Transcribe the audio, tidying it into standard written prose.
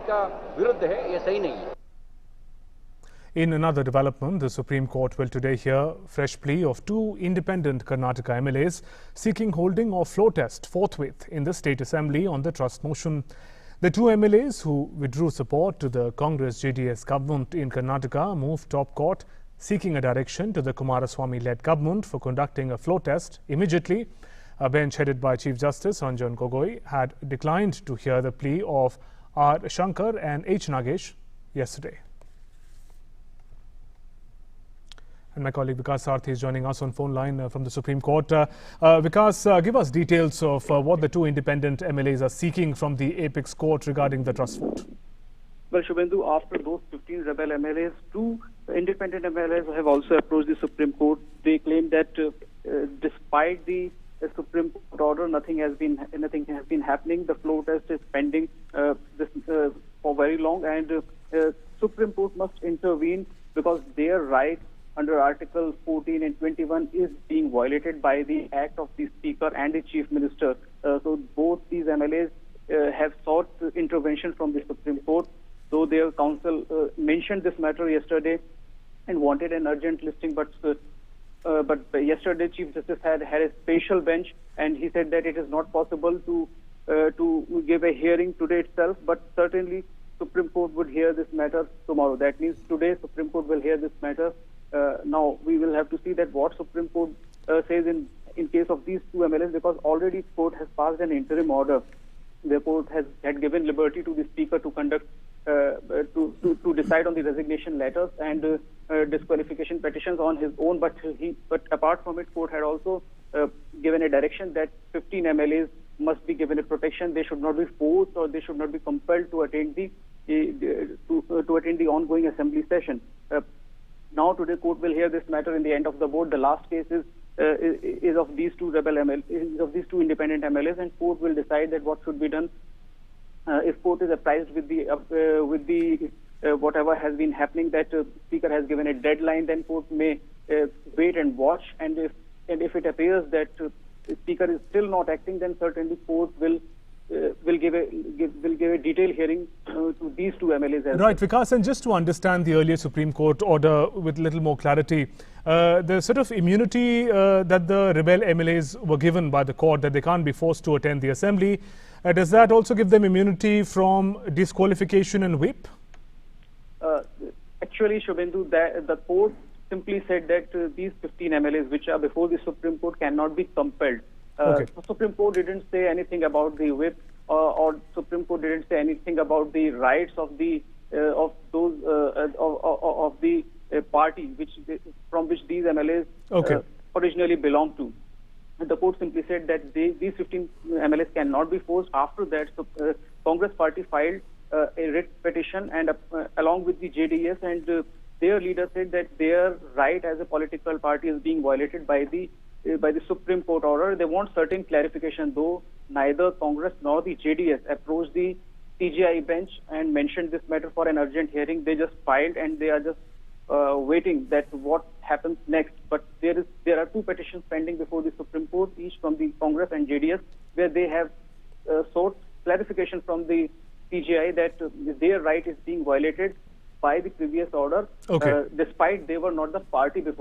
का विरुद्ध है, ये सही नहीं है. In another development, the Supreme Court will today hear fresh plea of two independent Karnataka MLAs seeking holding of floor test forthwith in the State Assembly on the trust motion. The two MLAs who withdrew support to the Congress-JDS government in Karnataka moved top court seeking a direction to the Kumaraswamy-led government for conducting a floor test immediately. A bench headed by Chief Justice Ranjan Gogoi had declined to hear the plea of R. Shankar and H. Nagesh yesterday. And my colleague Vikas Sarthi is joining us on phone line from the Supreme Court. Vikas, give us details of what the two independent MLAs are seeking from the Apex Court regarding the trust vote. Well, Shubhendu, after those 15 rebel MLAs, two independent MLAs have also approached the Supreme Court. They claim that despite the Supreme Court order, nothing has been happening. The floor test is pending for very long, and Supreme Court must intervene because their rights under Article 14 and 21 is being violated by the act of the Speaker and the Chief Minister. So both these MLAs have sought intervention from the Supreme Court, though their counsel mentioned this matter yesterday and wanted an urgent listing, but yesterday Chief Justice had a special bench, and he said that it is not possible to give a hearing today itself, but certainly Supreme Court would hear this matter tomorrow. That means today Supreme Court will hear this matter. Now we will have to see that what Supreme Court says in case of these two MLAs, because already court has passed an interim order. The court had given liberty to the Speaker to conduct to decide on the resignation letters and disqualification petitions on his own. But apart from it, court had also given a direction that 15 MLAs must be given a protection. They should not be forced or they should not be compelled to attend the ongoing assembly session. Now today court will hear this matter in the end of the board. The last case is of these two independent MLAs, and court will decide that what should be done. If court is apprised with the whatever has been happening, that Speaker has given a deadline, then court may wait and watch. And if it appears that Speaker is still not acting, then certainly court will give a detailed hearing to these two MLAs as right, Vikas, and just to understand the earlier Supreme Court order with a little more clarity, the sort of immunity that the rebel MLAs were given by the court, that they can't be forced to attend the assembly, does that also give them immunity from disqualification and whip? Actually, Shubhendu, the court simply said that these 15 MLAs which are before the Supreme Court cannot be compelled. The Supreme Court didn't say anything about the whip, or Supreme Court didn't say anything about the rights of the party from which these MLAs originally belonged to. And the court simply said that these 15 MLAs cannot be forced. After that, Congress party filed a writ petition, and along with the JDS, and their leader said that their right as a political party is being violated by the Supreme Court order. They want certain clarification, though neither Congress nor the JDS approached the CJI bench and mentioned this matter for an urgent hearing. They just filed, and they are just waiting that what happens next. But there are two petitions pending before the Supreme Court, each from the Congress and JDS, where they have sought clarification from the CJI that their right is being violated by the previous order, despite they were not the party before.